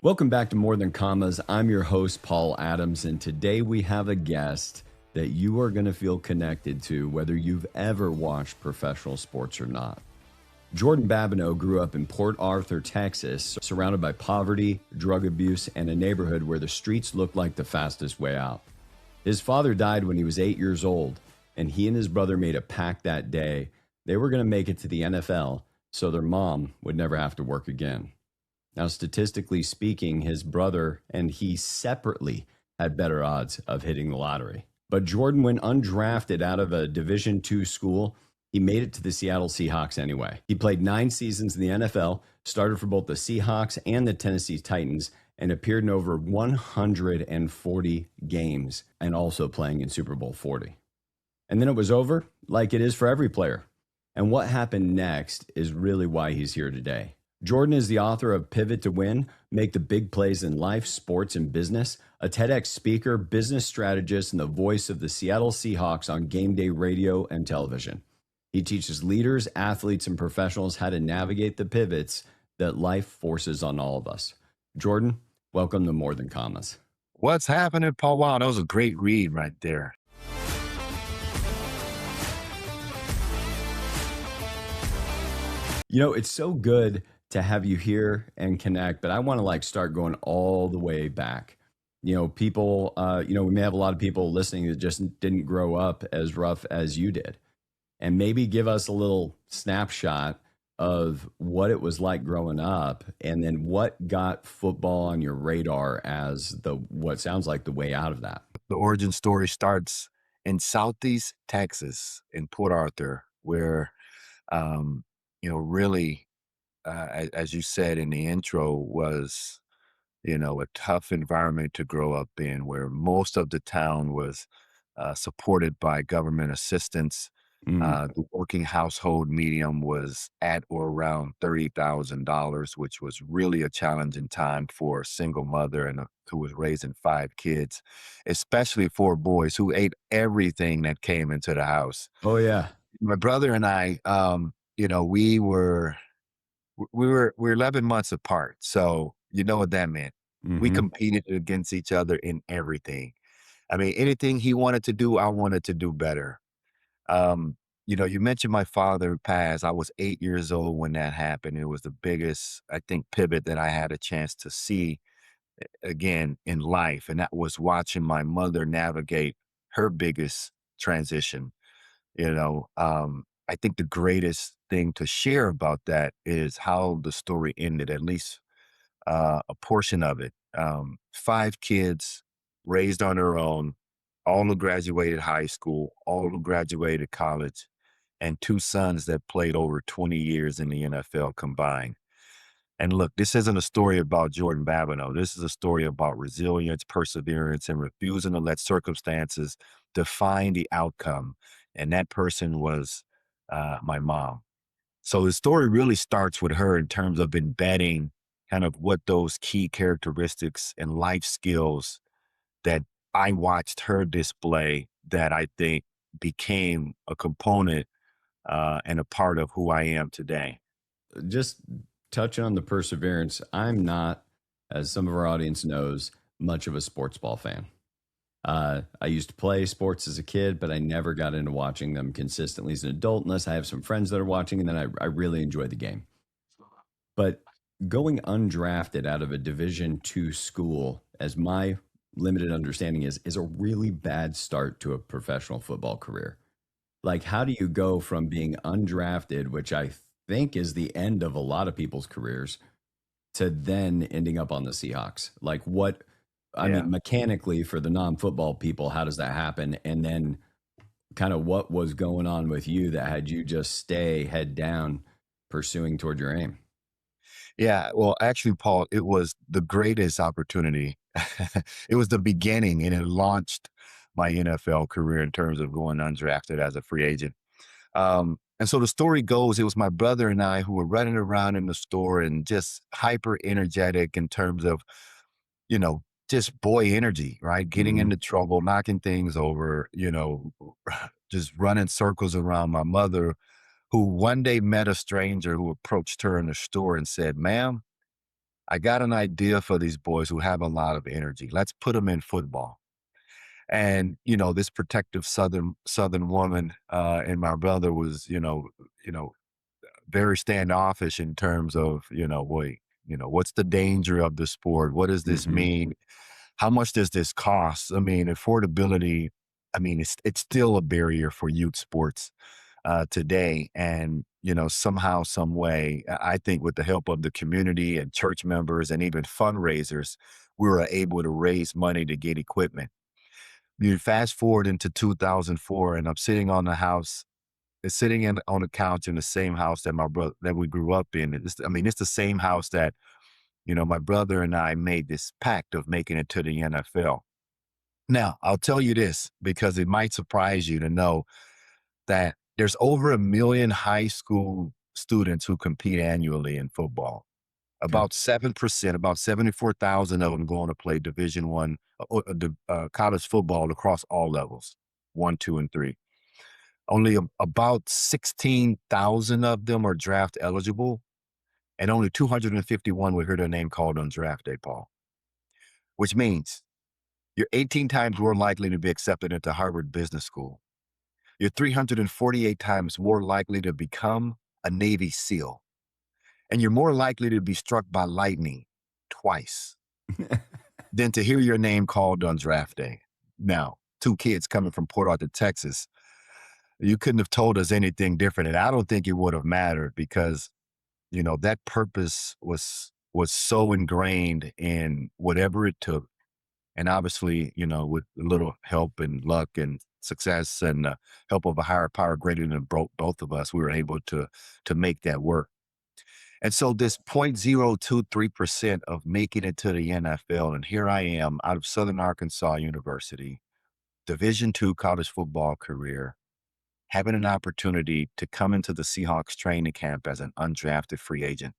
Welcome back to More Than Commas. I'm your host, Paul Adams, and today we have a guest that you are going to feel connected to whether you've ever watched professional sports or not. Jordan Babineaux grew up in Port Arthur, Texas, surrounded by poverty, drug abuse, and a neighborhood where the streets looked like the fastest way out. His father died when he was 8 years old, and he and his brother made a pact that day. They were going to make it to the NFL so their mom would never have to work again. Now, statistically speaking, his brother and he separately had better odds of hitting the lottery. But Jordan went undrafted out of a Division II school. He made it to the Seattle Seahawks anyway. He played 9 seasons in the NFL, started for both the Seahawks and the Tennessee Titans, and appeared in over 140 games and also playing in Super Bowl 40. And then it was over, like it is for every player. And what happened next is really why he's here today. Jordan is the author of Pivot to Win, Make the Big Plays in Life, Sports, and Business, a TEDx speaker, business strategist, and the voice of the Seattle Seahawks on game day radio and television. He teaches leaders, athletes, and professionals how to navigate the pivots that life forces on all of us. Jordan, welcome to More Than Commas. What's happening, Paul? Wow, that was a great read right there. You know, it's so good to have you here and connect, but I want to start going all the way back. You know, people, we may have a lot of people listening that just didn't grow up as rough as you did. And maybe give us a little snapshot of what it was like growing up, and then what got football on your radar as what sounds like the way out of that. The origin story starts in Southeast Texas, in Port Arthur, where, really, as you said in the intro, was, a tough environment to grow up in, where most of the town was supported by government assistance. The working household medium was at or around $30,000, which was really a challenging time for a single mother who was raising 5 kids, especially 4 boys who ate everything that came into the house. Oh, yeah. My brother and I, we're 11 months apart. So you know what that meant. We competed against each other in everything. I mean, anything he wanted to do, I wanted to do better. You mentioned my father passed. I was 8 years old when that happened. It was the biggest, I think, pivot that I had a chance to see again in life. And that was watching my mother navigate her biggest transition. I think the greatest thing to share about that is how the story ended, at least a portion of it. 5 kids raised on their own, all who graduated high school, all who graduated college, and 2 sons that played over 20 years in the NFL combined. And look, this isn't a story about Jordan Babineaux. This is a story about resilience, perseverance, and refusing to let circumstances define the outcome. And that person was my mom. So the story really starts with her in terms of embedding kind of what those key characteristics and life skills that I watched her display that I think became a component and a part of who I am today. Just touching on the perseverance, I'm not, as some of our audience knows, much of a sports ball fan. I used to play sports as a kid, but I never got into watching them consistently as an adult, unless I have some friends that are watching, and then I really enjoy the game. But going undrafted out of a Division II school, as my limited understanding is a really bad start to a professional football career. Like, how do you go from being undrafted, which I think is the end of a lot of people's careers, to then ending up on the Seahawks? Like, I mean, mechanically for the non-football people, how does that happen? And then kind of what was going on with you that had you just stay head down pursuing toward your aim? Yeah, well, actually, Paul, it was the greatest opportunity. It was the beginning, and it launched my NFL career in terms of going undrafted as a free agent. And so the story goes, it was my brother and I who were running around in the store and just hyper energetic in terms of, just boy energy, right? Getting into trouble, knocking things over, just running circles around my mother, who one day met a stranger who approached her in the store and said, "Ma'am, I got an idea for these boys who have a lot of energy. Let's put them in football. And, this protective Southern woman, and my brother was, very standoffish in terms of, wait, what's the danger of the sport? What does this Hmm. mean? How much does this cost? I mean, affordability, I mean, it's still a barrier for youth sports today. And, somehow, some way, I think with the help of the community and church members and even fundraisers, we were able to raise money to get equipment. You fast forward into 2004, and I'm sitting on the house, sitting on the couch in the same house that my brother that we grew up in. It's the same house that my brother and I made this pact of making it to the NFL. Now, I'll tell you this because it might surprise you to know that there's over 1 million high school students who compete annually in football. Okay. About 7%, about 74,000 of them going to play Division I, college football across all levels, 1, 2, and 3. Only about 16,000 of them are draft eligible, and only 251 would hear their name called on draft day, Paul, which means you're 18 times more likely to be accepted into Harvard Business School. You're 348 times more likely to become a Navy SEAL, and you're more likely to be struck by lightning twice than to hear your name called on draft day. Now, two kids coming from Port Arthur, Texas, you couldn't have told us anything different. And I don't think it would have mattered because, that purpose was so ingrained in whatever it took. And obviously, with a little help and luck and success and help of a higher power greater than both of us, we were able to make that work. And so this 0.023% of making it to the NFL, and here I am out of Southern Arkansas University, Division II college football career, having an opportunity to come into the Seahawks training camp as an undrafted free agent.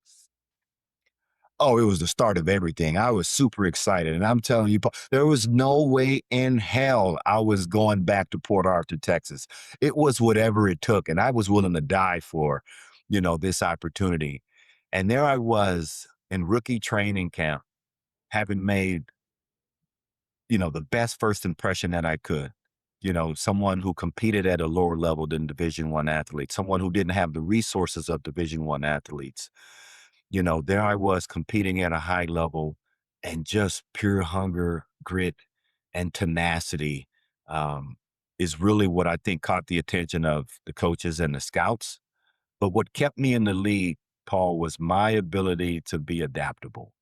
Oh, it was the start of everything. I was super excited. And I'm telling you, there was no way in hell I was going back to Port Arthur, Texas. It was whatever it took. And I was willing to die for, this opportunity. And there I was in rookie training camp, having made, the best first impression that I could. Someone who competed at a lower level than Division I athletes, someone who didn't have the resources of Division I athletes. There I was competing at a high level and just pure hunger, grit, and tenacity is really what I think caught the attention of the coaches and the scouts. But what kept me in the league, Paul, was my ability to be adaptable.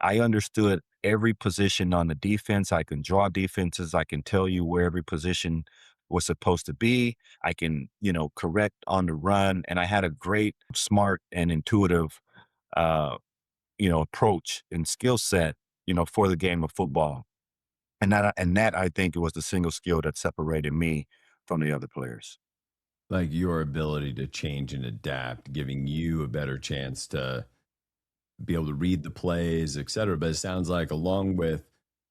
I understood every position on the defense. I can draw defenses. I can tell you where every position was supposed to be. I can, correct on the run. And I had a great, smart, and intuitive, uh, approach and skill set, for the game of football. And that I think was the single skill that separated me from the other players. Like your ability to change and adapt, giving you a better chance to be able to read the plays, et cetera. But it sounds like along with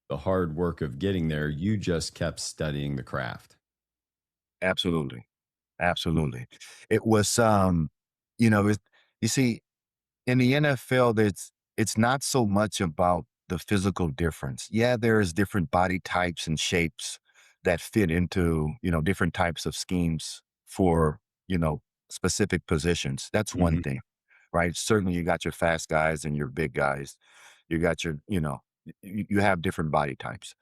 the hard work of getting there, you just kept studying the craft. Absolutely. Absolutely. It was, it, you see, in the NFL, it's not so much about the physical difference. Yeah, there's different body types and shapes that fit into, different types of schemes for, specific positions. That's one Mhm. thing, right? Certainly you got your fast guys and your big guys. You got your, you have different body types.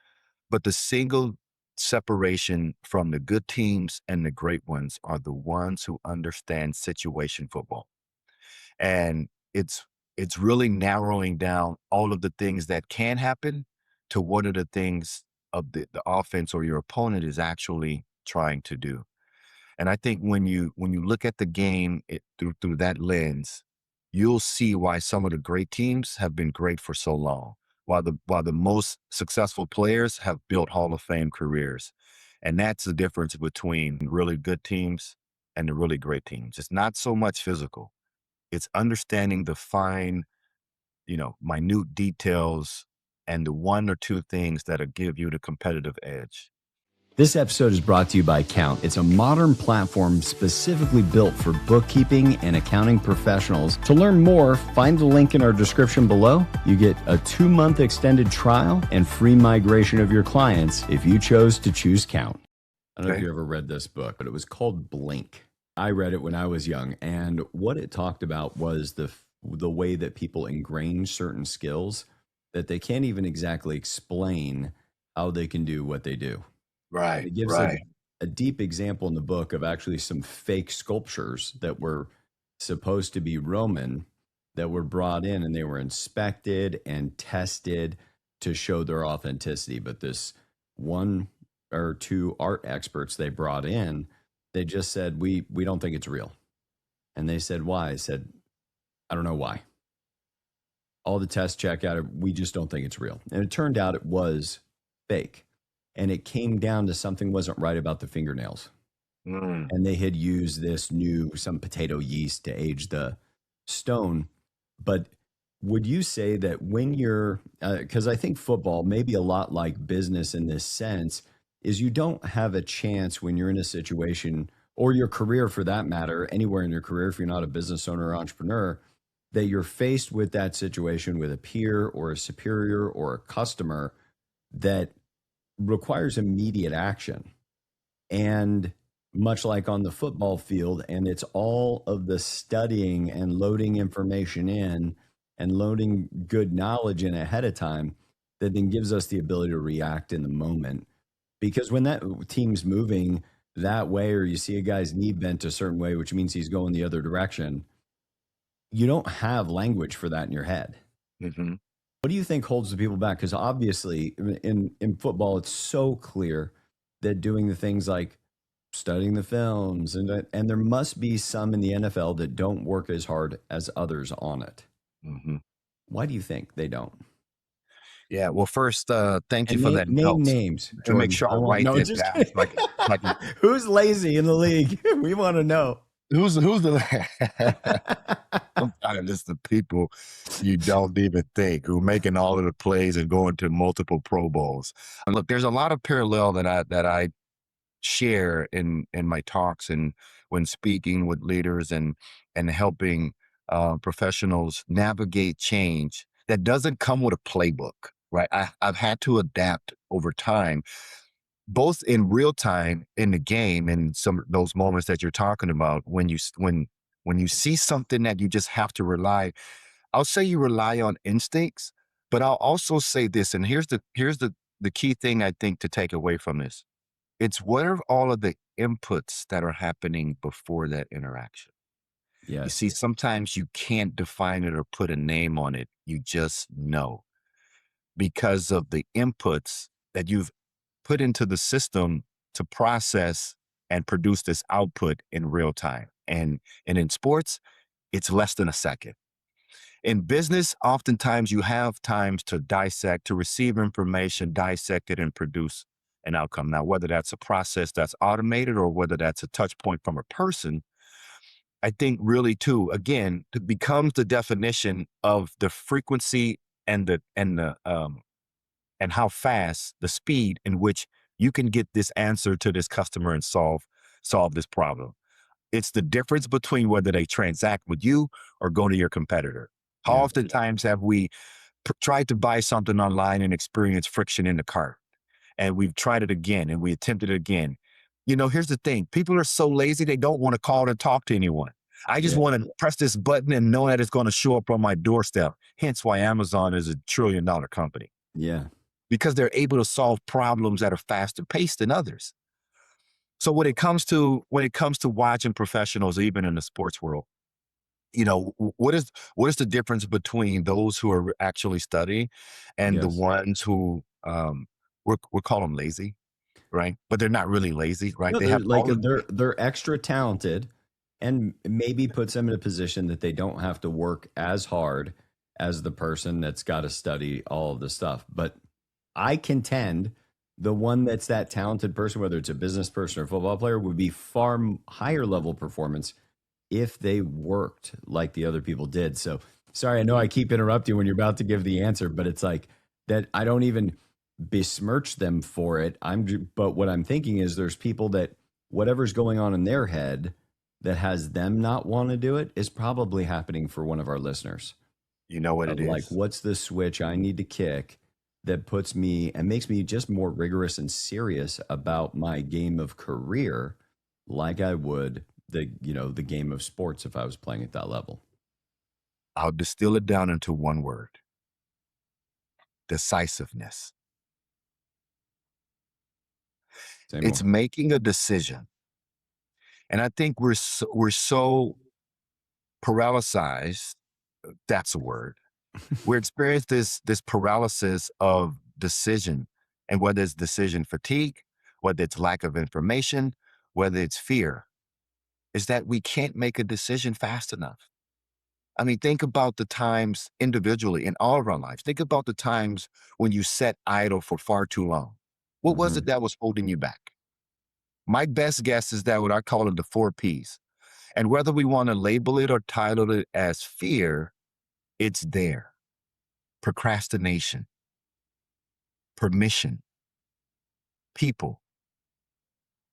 But the single separation from the good teams and the great ones are the ones who understand situation football. And it's really narrowing down all of the things that can happen to what are the things of the offense or your opponent is actually trying to do. And I think when you look at the game through that lens, you'll see why some of the great teams have been great for so long, while the most successful players have built Hall of Fame careers. And that's the difference between really good teams and the really great teams. It's not so much physical. It's understanding the fine, minute details and the one or two things that'll give you the competitive edge. This episode is brought to you by Count. It's a modern platform specifically built for bookkeeping and accounting professionals. To learn more, find the link in our description below. You get a 2-month extended trial and free migration of your clients if you chose to choose Count. I don't know if you ever read this book, but it was called Blink. I read it when I was young, and what it talked about was the way that people ingrain certain skills that they can't even exactly explain how they can do what they do. Right. It gives a deep example in the book of actually some fake sculptures that were supposed to be Roman that were brought in, and they were inspected and tested to show their authenticity. But this 1 or 2 art experts they brought in, they just said, we don't think it's real. And they said, why? I said, I don't know why. All the tests check out, we just don't think it's real. And it turned out it was fake. And it came down to something wasn't right about the fingernails. And they had used some potato yeast to age the stone. But would you say that when you're, because I think football may be a lot like business in this sense, is you don't have a chance when you're in a situation, or your career for that matter, anywhere in your career, if you're not a business owner or entrepreneur, that you're faced with that situation with a peer or a superior or a customer that requires immediate action. And much like on the football field, and it's all of the studying and loading information in and loading good knowledge in ahead of time that then gives us the ability to react in the moment. Because when that team's moving that way, or you see a guy's knee bent a certain way, which means he's going the other direction, you don't have language for that in your head. Mm-hmm. What do you think holds the people back? Because obviously in football, it's so clear that doing the things like studying the films, and there must be some in the NFL that don't work as hard as others on it. Mm-hmm. Why do you think they don't? Yeah. Well, first, thank you And for that name note. names, And make Jordan. sure I write No, that just down. kidding. Like Who's lazy in the league? We want to know. who's the sometimes it's the people you don't even think who are making all of the plays and going to multiple Pro Bowls. And look, there's a lot of parallel that I share in my talks and when speaking with leaders and helping professionals navigate change that doesn't come with a playbook, right? I've had to adapt over time, both in real time in the game and some of those moments that you're talking about when you see something that you just have to rely. I'll say you rely on instincts, but I'll also say this, and here's the key thing I think to take away from this. It's what are all of the inputs that are happening before that interaction. You Yes. see, sometimes you can't define it or put a name on it. You just know because of the inputs that you've put into the system to process and produce this output in real time. And in sports, it's less than a second. In business, oftentimes you have times to dissect, to receive information, dissect it, and produce an outcome. Now, whether that's a process that's automated or whether that's a touch point from a person, I think really too, again, it becomes the definition of the frequency and and how fast, the speed in which you can get this answer to this customer and solve this problem. It's the difference between whether they transact with you or go to your competitor. How Yeah. oftentimes have we tried to buy something online and experience friction in the cart? And we've tried it again and we attempted it again. Here's the thing. People are so lazy, they don't want to call and talk to anyone. I just Yeah. want to press this button and know that it's going to show up on my doorstep. Hence why Amazon is $1 trillion company, Yeah. because they're able to solve problems at a faster pace than others. So when it comes to watching professionals, even in the sports world, what is the difference between those who are actually studying and the Yes. ones who we'll call them lazy, right? But they're not really lazy, right? No, They they're have like all of they're extra talented, and maybe puts them in a position that they don't have to work as hard as the person that's got to study all of the stuff. But I contend the one that's that talented person, whether it's a business person or a football player, would be far higher level performance if they worked like the other people did. So sorry, I know I keep interrupting when you're about to give the answer, but it's like that. I don't even. besmirch them for it. But what I'm thinking is there's people that whatever's going on in their head that has them not want to do it is probably happening for one of our listeners. You know what Of it like, is? what's the switch I need to kick that puts me and makes me just more rigorous and serious about my game of career, like I would the game of sports if I was playing at that level. I'll distill it down into one word: decisiveness. Say It's more. making a decision. And I think we're so paralyzed. That's a word. We experience this paralysis of decision, and whether it's decision fatigue, whether it's lack of information, whether it's fear, is that we can't make a decision fast enough. I mean, think about the times individually in all of our lives. Think about the times when you sat idle for far too long. What was it Mhm. that was holding you back? My best guess is that what I call it the four P's. And whether we want to label it or title it as fear, it's there: procrastination, permission, people,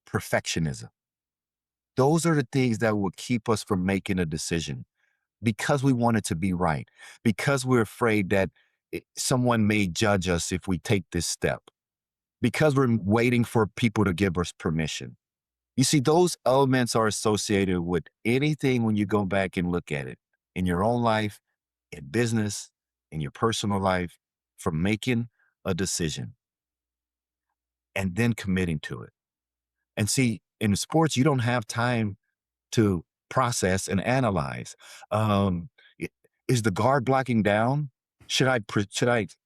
perfectionism. Those are the things that will keep us from making a decision because we want it to be right, because we're afraid that someone may judge us if we take this step, because we're waiting for people to give us permission. You see, those elements are associated with anything when you go back and look at it in your own life, in business, in your personal life, from making a decision and then committing to it. And see, in sports, you don't have time to process and analyze. Um, i- is the guard blocking down? Should I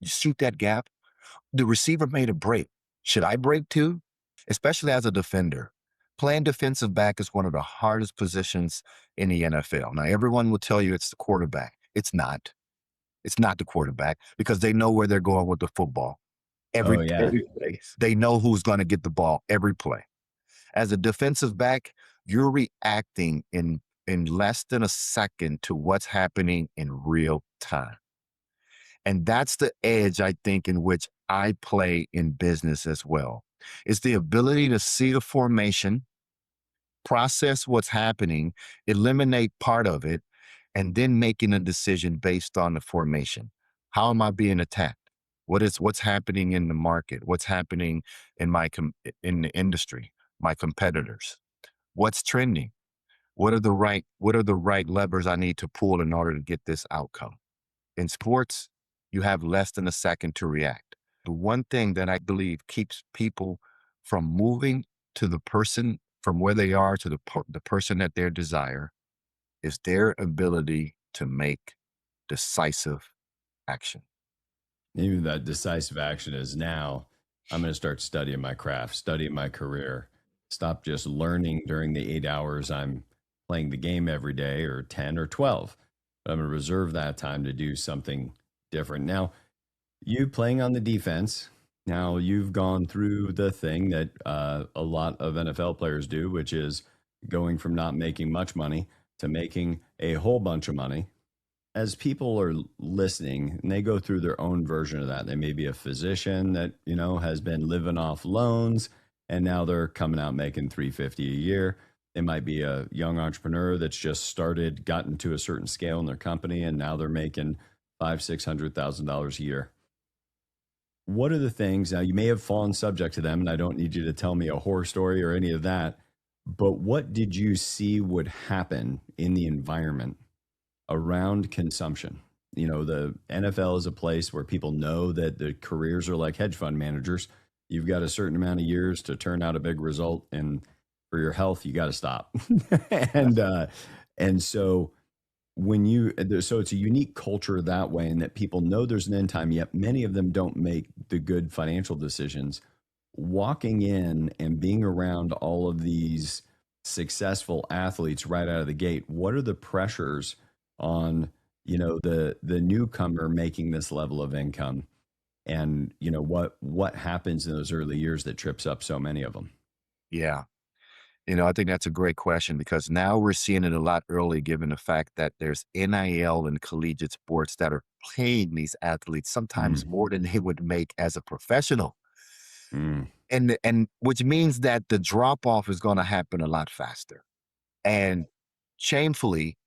shoot that gap? The receiver made a break. Should I break too? Especially as a defender. Playing defensive back is one of the hardest positions in the NFL. Now, everyone will tell you it's the quarterback. It's not. It's not the quarterback because they know where they're going with the football. Oh, Every yeah. every play, they know who's going to get the ball every play. As a defensive back, you're reacting in less than a second to what's happening in real time. And that's the edge I think in which I play in business as well. It's the ability to see the formation, process what's happening, eliminate part of it, and then making a decision based on the formation. How am I being attacked? What's happening in the market? What's happening in in the industry? My competitors? What's trending? What are the right levers I need to pull in order to get this outcome? In sports, you have less than a second to react. The one thing that I believe keeps people from moving to the person from where they are to the person that they desire is their ability to make decisive action. Maybe that decisive action is now I'm going to start studying my craft, studying my career, stop just learning during the 8 hours I'm playing the game every day or 10 or 12. But I'm going to reserve that time to do something different. Now, you playing on the defense, now you've gone through the thing that a lot of NFL players do, which is going from not making much money to making a whole bunch of money. As people are listening and they go through their own version of that, they may be a physician that has been living off loans and now they're coming out making 350 a year. They might be a young entrepreneur that's just started, gotten to a certain scale in their company, and now they're making $500,000-600,000 a year. What are the things now? You may have fallen subject to them, and I don't need you to tell me a horror story or any of that. But what did you see would happen in the environment around consumption? The NFL is a place where people know that the careers are like hedge fund managers. You've got a certain amount of years to turn out a big result, and for your health, you got to stop. Yeah. And so so it's a unique culture that way, and that people know there's an end time. Yet many of them don't make the good financial decisions. Walking in and being around all of these successful athletes right out of the gate, what are the pressures on the newcomer making this level of income, and what happens in those early years that trips up so many of them? Yeah. I think that's a great question because now we're seeing it a lot early, given the fact that there's NIL and collegiate sports that are paying these athletes sometimes Mm, more than they would make as a professional. mm. And which means that the drop off is going to happen a lot faster. And shamefully,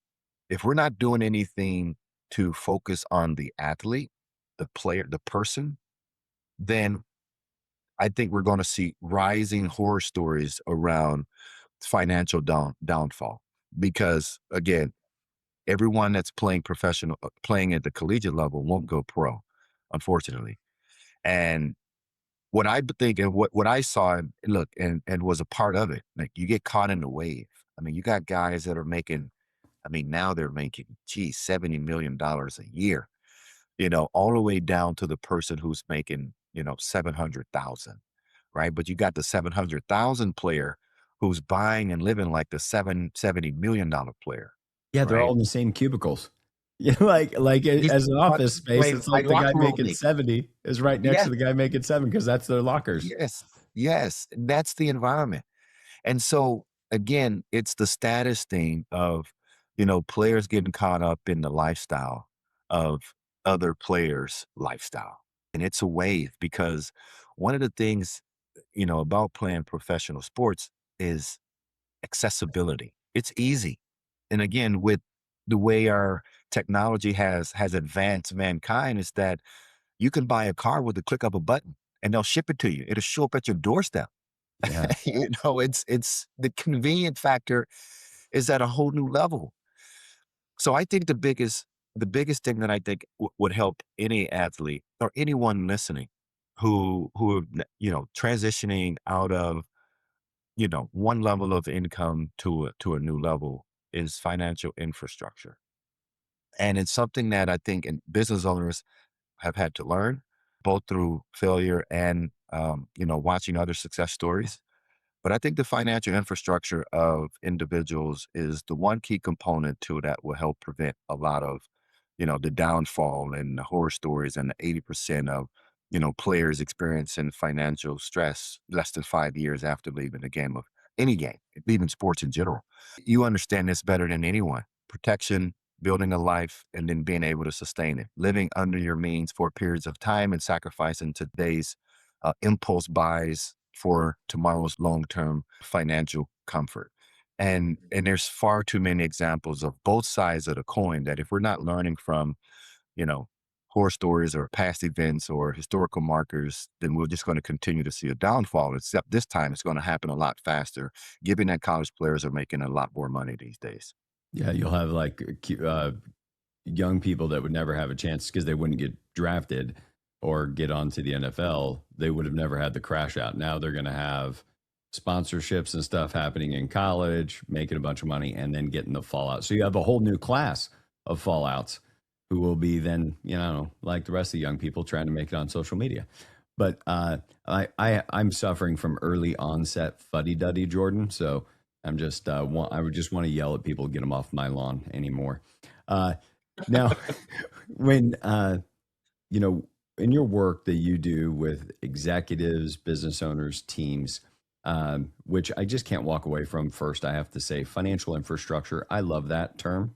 if we're not doing anything to focus on the athlete, the player, the person, then I think we're going to see rising horror stories around financial downfall. Because again, everyone that's playing professional, playing at the collegiate level won't go pro, unfortunately. And what I think and what I saw and look and was a part of it, like you get caught in the wave. I mean, you got guys that are making, I mean, now they're making, geez, $70 million a year, all the way down to the person who's making, 700,000, right? But you got the 700,000 player who's buying and living like the $70 million player, Yeah, they're all right? in the same cubicles. Yeah, He's as an office space, playing it's like like the guy locker room making league. 70 is right next to Yes, the guy making 7 because that's their lockers. yes, yes. That's the environment. And so again, it's the status thing of, players getting caught up in the lifestyle of other players' lifestyle. And it's a wave because one of the things, about playing professional sports is accessibility. It's easy. And again, with the way our technology has advanced mankind is that you can buy a car with the click of a button and they'll ship it to you. It'll show up at your doorstep. Yeah. It's the convenient factor is at a whole new level. So I think the biggest thing that I think would help any athlete or anyone listening who are, transitioning out of, one level of income to a new level is financial infrastructure. And it's something that I think business owners have had to learn both through failure and, watching other success stories. But I think the financial infrastructure of individuals is the one key component to that will help prevent a lot of, the downfall and the horror stories and the 80% of, players experiencing financial stress less than 5 years after leaving the game of any game, even sports in general. You understand this better than anyone. Protection, building a life, and then being able to sustain it. Living under your means for periods of time and sacrificing today's impulse buys for tomorrow's long-term financial comfort. And there's far too many examples of both sides of the coin that if we're not learning from, you know, horror stories or past events or historical markers, then we're just going to continue to see a downfall. Except this time it's going to happen a lot faster, given that college players are making a lot more money these days. Yeah, you'll have, like, young people that would never have a chance because they wouldn't get drafted or get onto the NFL. They would have never had the crash out. Now they're gonna have sponsorships and stuff happening in college, making a bunch of money, and then getting the fallout. So you have a whole new class of fallouts who will be then, like the rest of the young people trying to make it on social media. But I'm suffering from early onset fuddy duddy, Jordan. So I would just want to yell at people, get them off my lawn anymore. Uh, now, when you know, in your work that you do with executives, business owners, teams, which I just can't walk away from. First, I have to say financial infrastructure. I love that term,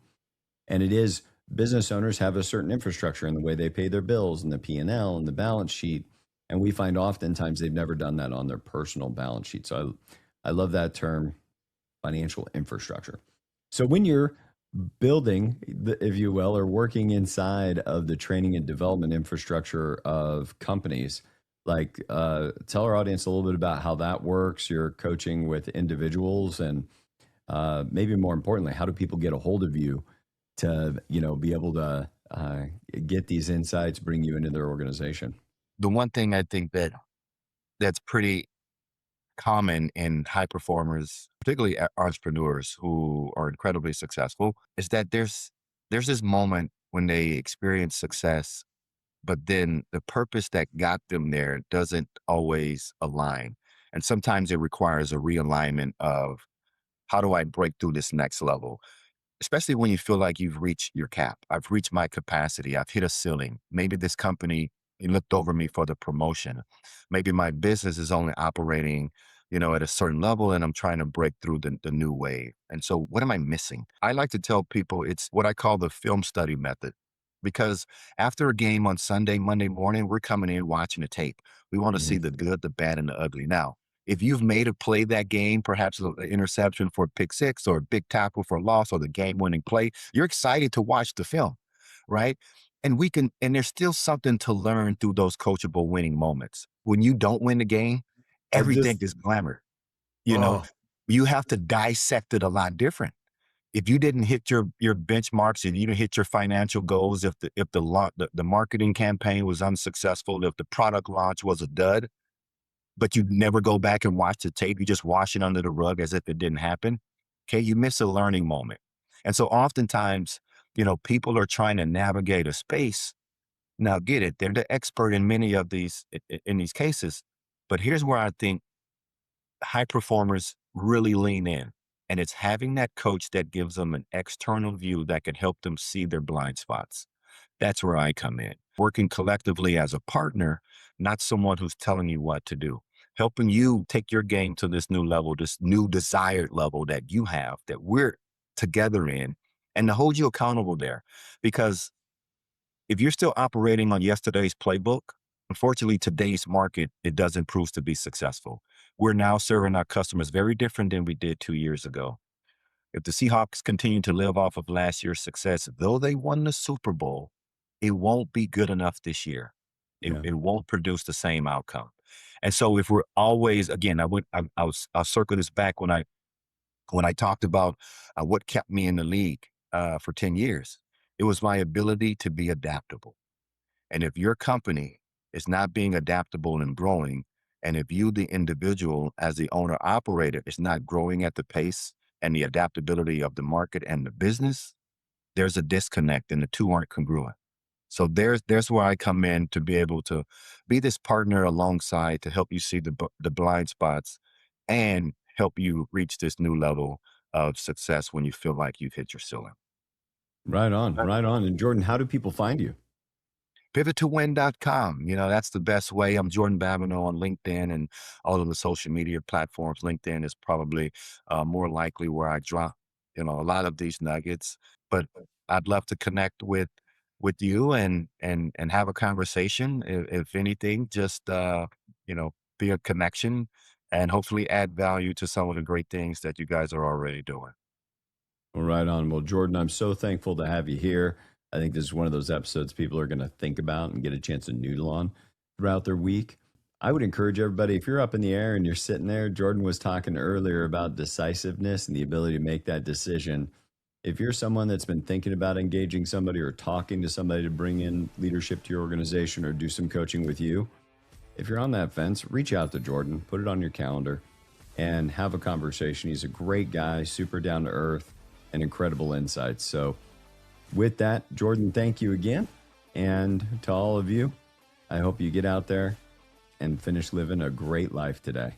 and it is business owners have a certain infrastructure in the way they pay their bills and the P and L and the balance sheet, and we find oftentimes they've never done that on their personal balance sheet. So I love that term, financial infrastructure. So when you're building, if you will, or working inside of the training and development infrastructure of companies, like tell our audience a little bit about how that works. You're coaching with individuals, and maybe more importantly, how do people get a hold of you to be able to get these insights, bring you into their organization? The one thing I think that's pretty common in high performers, particularly entrepreneurs who are incredibly successful, is that there's this moment when they experience success, but then the purpose that got them there doesn't always align. And sometimes it requires a realignment of how do I break through this next level? Especially when you feel like you've reached your cap. I've reached my capacity. I've hit a ceiling. Maybe this company looked over me for the promotion. Maybe my business is only operating, at a certain level, and I'm trying to break through the new wave. And so what am I missing? I like to tell people it's what I call the film study method. Because after a game on Sunday, Monday morning, we're coming in watching the tape. We want to see Mhm. the good, the bad, and the ugly. Now, if you've made a play that game, perhaps an interception for a pick six or a big tackle for a loss or the game winning play, you're excited to watch the film, right? And there's still something to learn through those coachable winning moments. When you don't win the game, I everything just, is glamour. You know, oh, you have to dissect it a lot different. If you didn't hit your benchmarks and you didn't hit your financial goals, if the marketing campaign was unsuccessful, if the product launch was a dud, but you never go back and watch the tape, you just wash it under the rug as if it didn't happen. Okay, you miss a learning moment. And so oftentimes, people are trying to navigate a space. Now, get it, they're the expert in many of these in these cases. But here's where I think high performers really lean in. And it's having that coach that gives them an external view that can help them see their blind spots. That's where I come in. Working collectively as a partner, not someone who's telling you what to do. Helping you take your game to this new level, this new desired level that you have, that we're together in, and to hold you accountable there. Because if you're still operating on yesterday's playbook, unfortunately, today's market, it doesn't prove to be successful. We're now serving our customers very different than we did 2 years ago. If the Seahawks continue to live off of last year's success, though they won the Super Bowl, it won't be good enough this year. It, yeah. it won't produce the same outcome. And so if we're always, again, I'll circle this back when I talked about what kept me in the league for 10 years. It was my ability to be adaptable. And if your company is not being adaptable and growing, and if you, the individual, as the owner operator, is not growing at the pace and the adaptability of the market and the business, there's a disconnect and the two aren't congruent. So there's where I come in to be able to be this partner alongside to help you see the blind spots and help you reach this new level of success when you feel like you've hit your ceiling. Right on. Right on. And Jordan, how do people find you? Pivottowin.com. That's the best way. I'm Jordan Babineaux on LinkedIn and all of the social media platforms. LinkedIn is probably more likely where I drop, a lot of these nuggets. But I'd love to connect with you and have a conversation. If anything, just be a connection and hopefully add value to some of the great things that you guys are already doing. Well, right on. Well, Jordan, I'm so thankful to have you here. I think this is one of those episodes people are going to think about and get a chance to noodle on throughout their week. I would encourage everybody, if you're up in the air and you're sitting there, Jordan was talking earlier about decisiveness and the ability to make that decision. If you're someone that's been thinking about engaging somebody or talking to somebody to bring in leadership to your organization or do some coaching with you, if you're on that fence, reach out to Jordan, put it on your calendar, and have a conversation. He's a great guy, super down to earth, and incredible insights. So, with that, Jordan, thank you again. And to all of you, I hope you get out there and finish living a great life today.